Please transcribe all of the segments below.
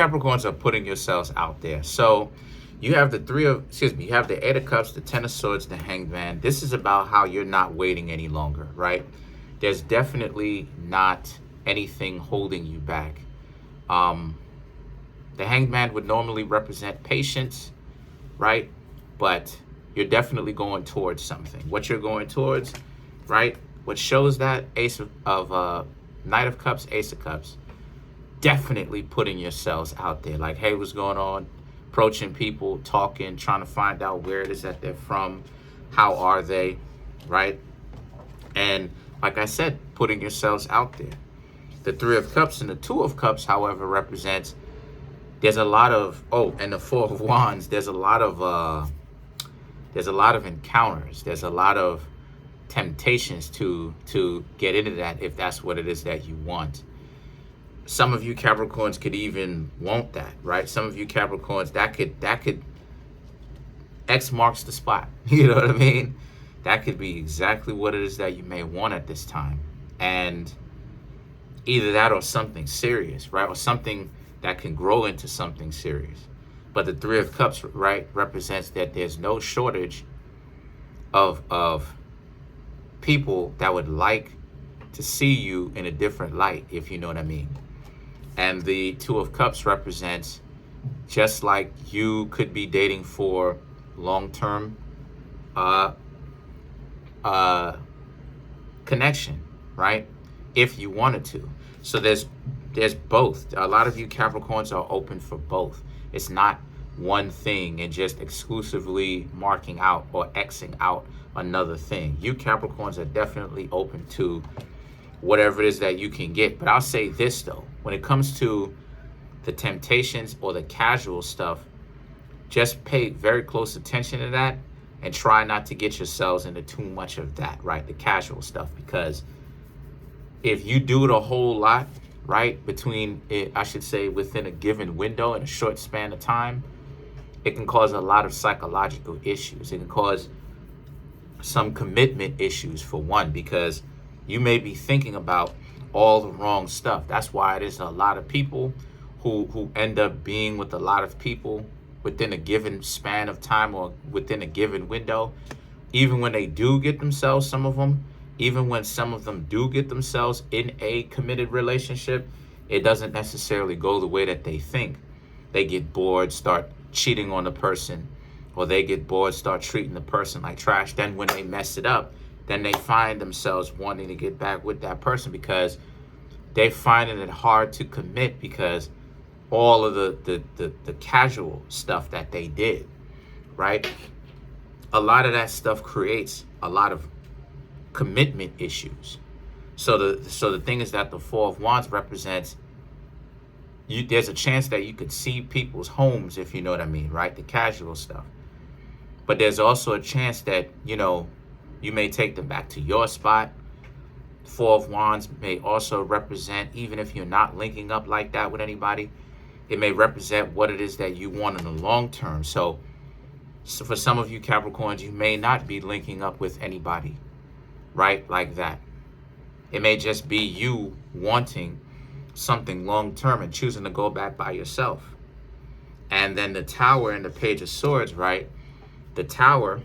Capricorns are putting yourselves out there. So you have you have the Eight of Cups, the Ten of Swords, the Hanged Man. This is about how you're not waiting any longer, right? There's definitely not anything holding you back. The Hanged Man would normally represent patience, right? But you're definitely going towards something. What you're going towards, right? What shows that Knight of Cups, Ace of Cups, definitely putting yourselves out there. Like, hey, what's going on? Approaching people, talking, trying to find out where it is that they're from, how are they, right? And like I said, putting yourselves out there. The Three of Cups and the Two of Cups, however, represents there's a lot of and the Four of Wands. There's a lot of encounters. There's a lot of temptations to get into that if that's what it is that you want. Some of you Capricorns could even want that, right? Some of you Capricorns, that could X marks the spot. You know what I mean? That could be exactly what it is that you may want at this time. And either that or something serious, right? Or something that can grow into something serious. But the Three of Cups, right, represents that there's no shortage of people that would like to see you in a different light, if you know what I mean. And the Two of Cups represents just like you could be dating for long-term connection, right? If you wanted to. So there's both. A lot of you Capricorns are open for both. It's not one thing and just exclusively marking out or Xing out another thing. You Capricorns are definitely open to whatever it is that you can get. But I'll say this though, when it comes to the temptations or the casual stuff, just pay very close attention to that and try not to get yourselves into too much of that, right? The casual stuff, because if you do it a whole lot, right, between it, I should say within a given window in a short span of time, it can cause a lot of psychological issues. It can cause some commitment issues, for one, because you may be thinking about all the wrong stuff. That's why there's a lot of people who end up being with a lot of people within a given span of time or within a given window. Even when they do get themselves, some of them, even when some of them do get themselves in a committed relationship, it doesn't necessarily go the way that they think. They get bored, start cheating on the person, or they get bored, start treating the person like trash. Then when they mess it up, then they find themselves wanting to get back with that person because they're finding it hard to commit because all of the casual stuff that they did, right? A lot of that stuff creates a lot of commitment issues. So the thing is that the Four of Wands represents there's a chance that you could see people's homes, if you know what I mean, right? The casual stuff. But there's also a chance that, you may take them back to your spot. Four of Wands may also represent, even if you're not linking up like that with anybody, it may represent what it is that you want in the long term. So for some of you Capricorns, you may not be linking up with anybody, right? Like that. It may just be you wanting something long term and choosing to go back by yourself. And then the Tower and the Page of Swords, right? The Tower,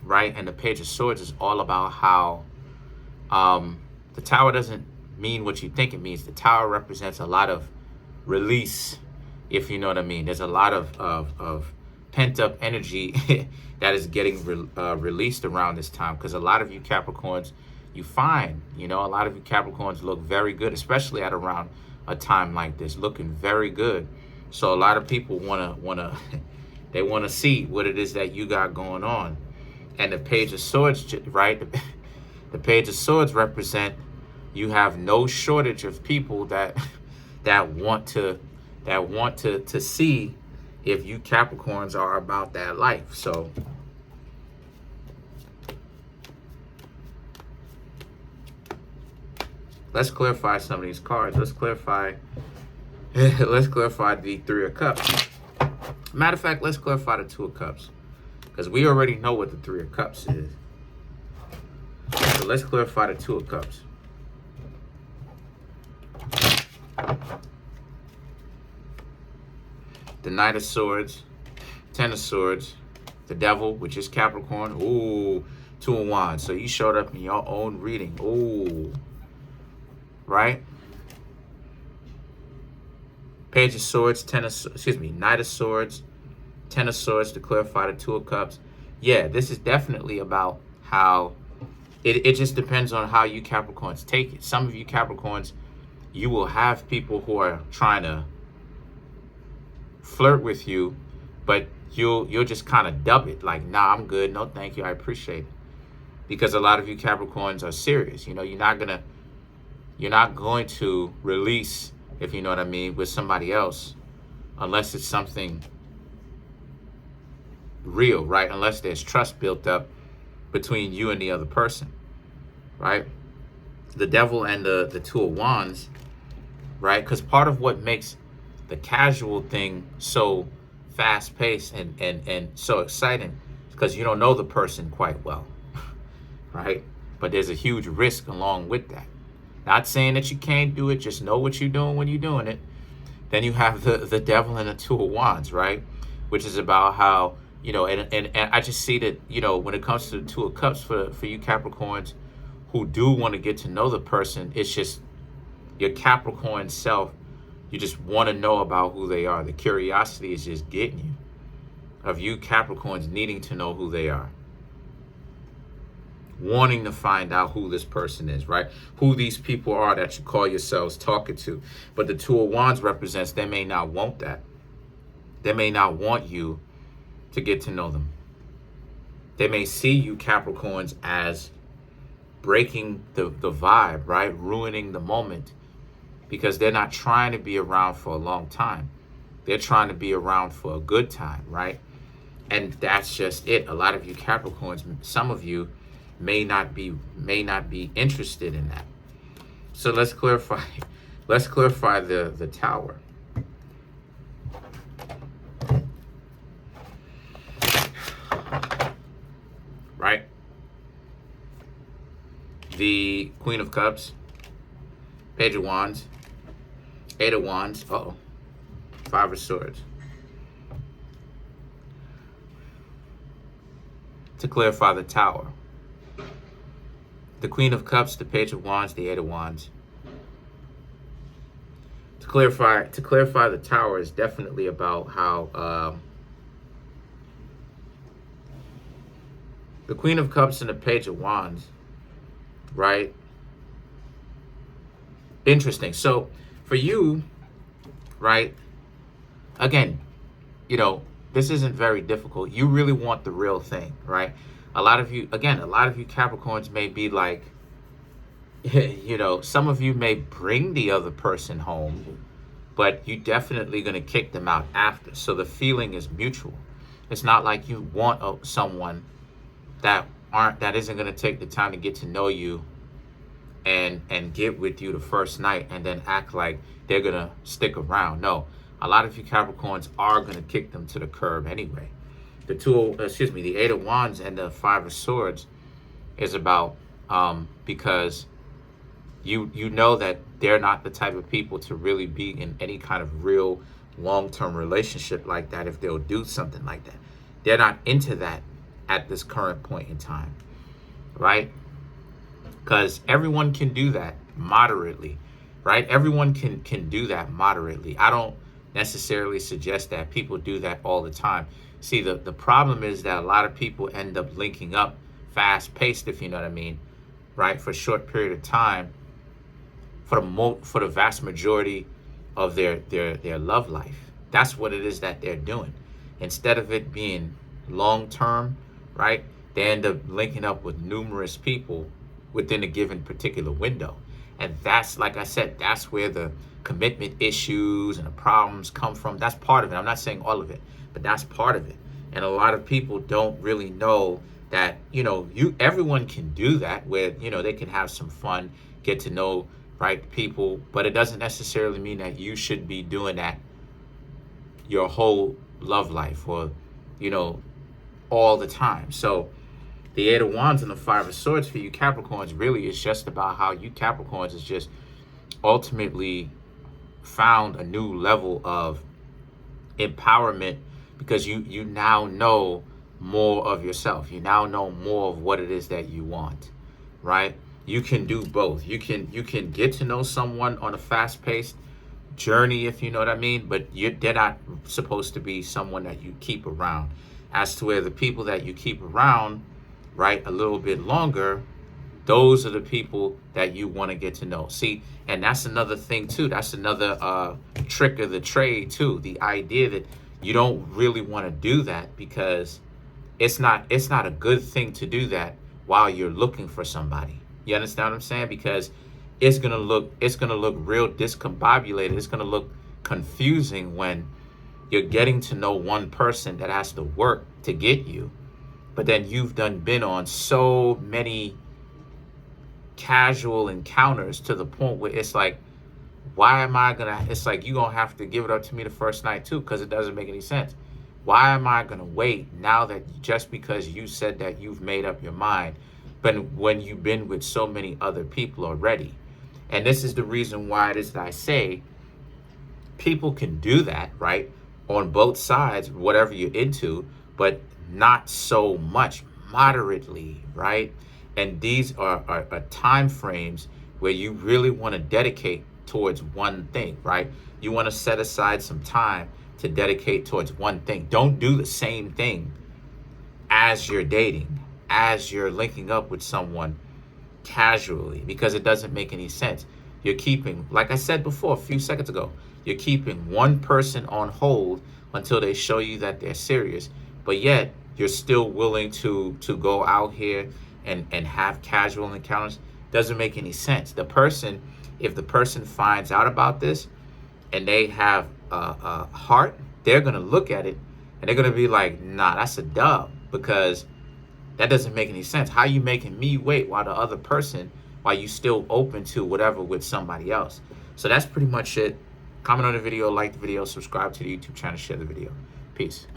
right, and the Page of Swords is all about how the Tower doesn't mean what you think it means. The Tower represents a lot of release, if you know what I mean. There's a lot of pent-up energy that is getting released around this time, because a lot of you Capricorns, you find, a lot of you Capricorns look very good, especially at around a time like this, looking very good. So a lot of people they want to see what it is that you got going on. And the Page of Swords, right? The Page of Swords represent you have no shortage of people that want to see if you Capricorns are about that life. So let's clarify some of these cards. Let's clarify the Three of Cups. Matter of fact, let's clarify the Two of Cups, because we already know what the Three of Cups is. So let's clarify the Two of Cups. the Knight of Swords, Ten of Swords, the Devil, which is Capricorn. Ooh, Two of Wands. So you showed up in your own reading. Ooh, right? Page of Swords, Knight of Swords, Ten of Swords to clarify the Two of Cups. Yeah, this is definitely about how it just depends on how you Capricorns take it. Some of you Capricorns, you will have people who are trying to flirt with you, but you'll just kind of dub it like, nah, I'm good, no thank you, I appreciate it. Because a lot of you Capricorns are serious. You know, you're not going to release, if you know what I mean, with somebody else unless it's something real, right? Unless there's trust built up between you and the other person, right? The Devil and the Two of Wands, right? Because part of what makes the casual thing so fast-paced and so exciting is because you don't know the person quite well, right? But there's a huge risk along with that. Not saying that you can't do it, just know what you're doing when you're doing it. Then you have the Devil and the Two of Wands, right? Which is about how, you know, and I just see that, you know, when it comes to the Two of Cups for you Capricorns who do want to get to know the person, it's just your Capricorn self, you just want to know about who they are. The curiosity is just getting you, of you Capricorns needing to know who they are, wanting to find out who this person is, right? Who these people are that you call yourselves talking to. But the Two of Wands represents they may not want that. They may not want you to get to know them. They may see you Capricorns as breaking the vibe, right? Ruining the moment, because they're not trying to be around for a long time. They're trying to be around for a good time, right? And that's just it. A lot of you Capricorns, some of you may not be interested in that. So let's clarify the Tower. Right? The Queen of Cups, Page of Wands, Eight of Wands, Five of Swords. To clarify the Tower. The Queen of Cups, the Page of Wands, the Eight of Wands. To clarify the Tower is definitely about how the Queen of Cups and the Page of Wands, right? Interesting. So for you, right, again, you know, this isn't very difficult. You really want the real thing, right? A lot of you Capricorns may be like, you know, some of you may bring the other person home, but you definitely going to kick them out after. So the feeling is mutual. It's not like you want someone that isn't going to take the time to get to know you and get with you the first night and then act like they're going to stick around. No, a lot of you Capricorns are going to kick them to the curb anyway. The Eight of Wands and the Five of Swords is about because you know that they're not the type of people to really be in any kind of real long-term relationship like that if they'll do something like that. They're not into that at this current point in time, right? Because everyone can do that moderately, right? Everyone can do that moderately. I don't necessarily suggest that people do that all the time. See, the problem is that a lot of people end up linking up fast-paced, if you know what I mean, right? For a short period of time, for the vast majority of their love life. That's what it is that they're doing. Instead of it being long-term, right? They end up linking up with numerous people within a given particular window. And that's, like I said, that's where the commitment issues and the problems come from. That's part of it. I'm not saying all of it, but that's part of it. And a lot of people don't really know that, you know, everyone can do that, where, you know, they can have some fun, get to know, right, people, but it doesn't necessarily mean that you should be doing that your whole love life or, you know, all the time. So the Eight of Wands and the Five of Swords for you Capricorns really is just about how you Capricorns is just ultimately found a new level of empowerment, because you now know more of yourself. You now know more of what it is that you want, right? You can do both. You can get to know someone on a fast-paced journey, if you know what I mean, but they're not supposed to be someone that you keep around. As to where the people that you keep around, right, a little bit longer, those are the people that you want to get to know. See, and that's another thing too. That's another trick of the trade too. The idea that you don't really want to do that, because it's not a good thing to do that while you're looking for somebody. You understand what I'm saying? Because it's gonna look real discombobulated. It's gonna look confusing when you're getting to know one person that has to work to get you, but then you've been on so many casual encounters to the point where it's like, why am I gonna, it's like, you're gonna have to give it up to me the first night too, because it doesn't make any sense. Why am I gonna wait now that just because you said that you've made up your mind, but when you've been with so many other people already? And this is the reason why it is that I say people can do that, right? On both sides, whatever you're into, but not so much, moderately, right? And these are time frames where you really want to dedicate towards one thing, right? You want to set aside some time to dedicate towards one thing. Don't do the same thing as you're dating, as you're linking up with someone casually, because it doesn't make any sense. You're keeping, like I said before a few seconds ago, you're keeping one person on hold until they show you that they're serious, but yet you're still willing to go out here and have casual encounters. Doesn't make any sense. If the person finds out about this and they have a heart, they're gonna look at it and they're gonna be like, nah, that's a dub, because that doesn't make any sense. How you making me wait while you still open to whatever with somebody else? So that's pretty much it. Comment on the video, like the video, subscribe to the YouTube channel, share the video. Peace.